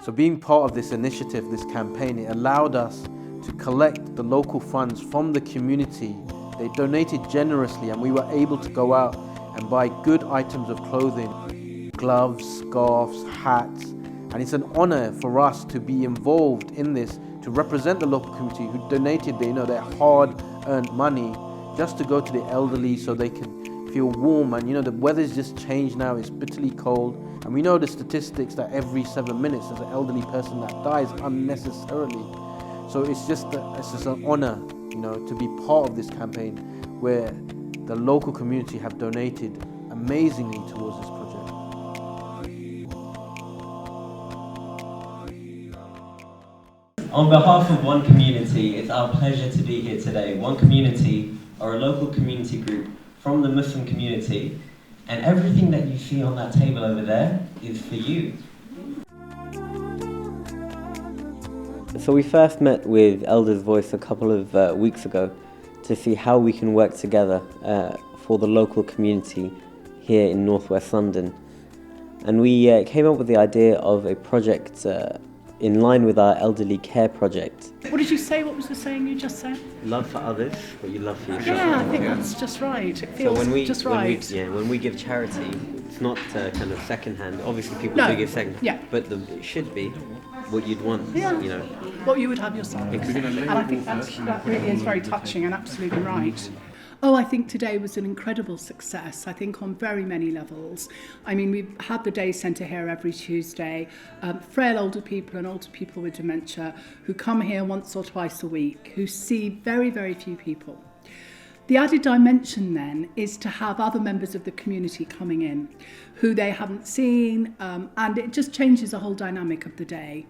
So being part of this initiative, this campaign, it allowed us to collect the local funds from the community. They donated generously and we were able to go out and buy good items of clothing, gloves, scarves, hats. And it's an honor for us to be involved in this, to represent the local community who donated their hard-earned money just to go to the elderly so they can feel warm. And the weather's just changed now, it's bitterly cold. And we know the statistics that every 7 minutes there's an elderly person that dies unnecessarily. So it's just an honor, to be part of this campaign where the local community have donated amazingly towards this project. On behalf of One Community, it's our pleasure to be here today. One Community are a local community group from the Muslim community, and everything that you see on that table over there is for you. So we first met with Elders Voice a couple of weeks ago to see how we can work together for the local community here in northwest London. And we came up with the idea of a project in line with our elderly care project. What did you say? What was the saying you just said? Love for others, what you love for yourself. Yeah, I think that's just right. It feels just right. When we give charity, it's not kind of second-hand. Obviously, people do give second. Yeah. But it should be what you'd want. What you would have yourself. Exactly. And I think that really is very touching and absolutely right. Oh, I think today was an incredible success, I think on very many levels. I mean, we've had the day centre here every Tuesday. Frail older people and older people with dementia who come here once or twice a week, who see very, very few people. The added dimension then is to have other members of the community coming in who they haven't seen, and it just changes the whole dynamic of the day.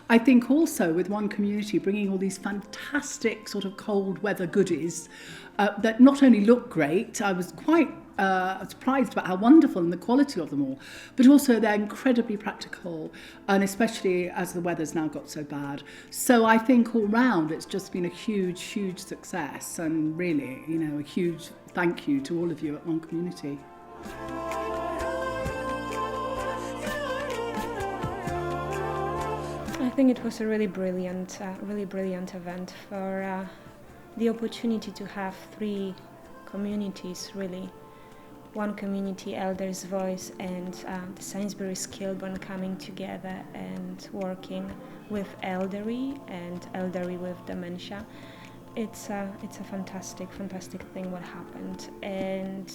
I think also with One Community bringing all these fantastic sort of cold weather goodies that not only look great, I was quite surprised about how wonderful and the quality of them all, but also they're incredibly practical, and especially as the weather's now got so bad. So I think all round it's just been a huge, huge success, and really, a huge thank you to all of you at One Community. I think it was a really brilliant event for the opportunity to have three communities, really. One Community, Elders Voice, and the Sainsbury Kilburn coming together and working with elderly and elderly with dementia. It's a fantastic thing what happened, and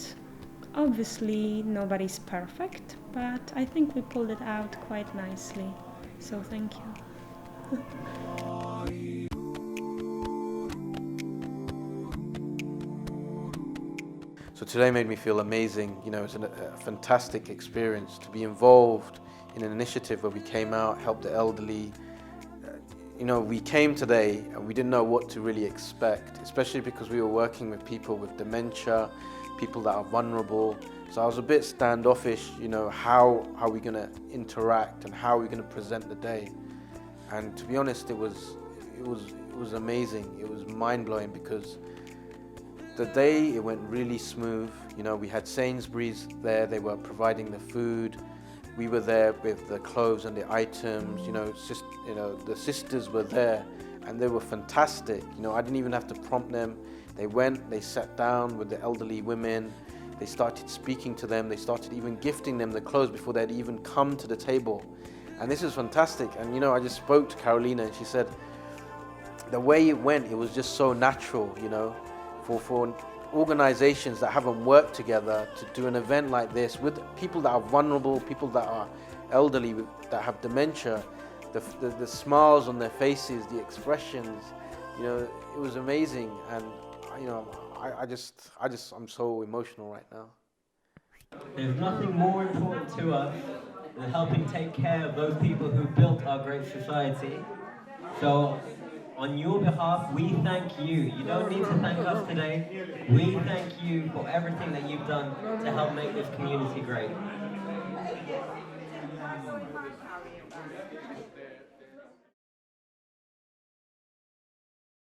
obviously nobody's perfect, but I think we pulled it out quite nicely. So thank you. So today made me feel amazing. It's a fantastic experience to be involved in an initiative where we came out, helped the elderly. We came today and we didn't know what to really expect, especially because we were working with people with dementia, people that are vulnerable. So I was a bit standoffish, how are we going to interact and how are we going to present the day? And to be honest, it was amazing. It was mind-blowing because the day, it went really smooth. We had Sainsbury's there, they were providing the food. We were there with the clothes and the items, the sisters were there and they were fantastic. I didn't even have to prompt them. They went, they sat down with the elderly women, they started speaking to them, they started even gifting them the clothes before they'd even come to the table. And this is fantastic. And I just spoke to Carolina and she said, the way it went, it was just so natural, for organizations that haven't worked together to do an event like this with people that are vulnerable, people that are elderly, that have dementia, the smiles on their faces, the expressions, it was amazing. And I'm so emotional right now. There's nothing more important to us than helping take care of those people who built our great society. So, on your behalf, we thank you. You don't need to thank us today. We thank you for everything that you've done to help make this community great.